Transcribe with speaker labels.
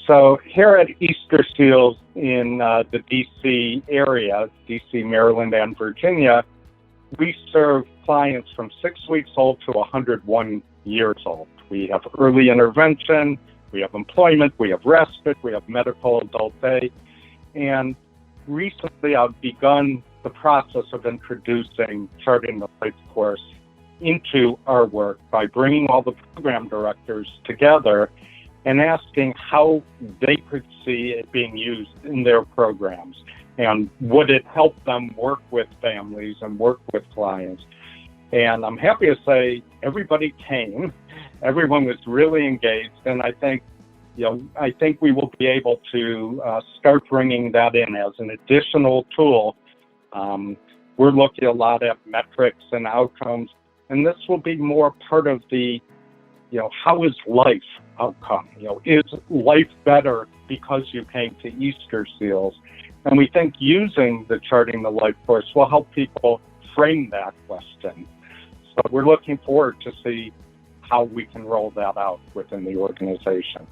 Speaker 1: So here at Easter Seals in the D.C. area, D.C., Maryland, and Virginia, we serve clients from 6 weeks old to 101 years old. We have early intervention, we have employment, we have respite, we have medical adult day. And recently I've begun the process of introducing Charting the Life course into our work by bringing all the program directors together and asking how they could see it being used in their programs. And would it help them work with families and work with clients? And I'm happy to say everybody came. Everyone was really engaged. And I think we will be able to start bringing that in as an additional tool. We're looking a lot at metrics and outcomes. And this will be more part of the, how is life outcome? Is life better because you came to Easter Seals? And we think using the Charting the Life course will help people frame that question. So we're looking forward to see how we can roll that out within the organization.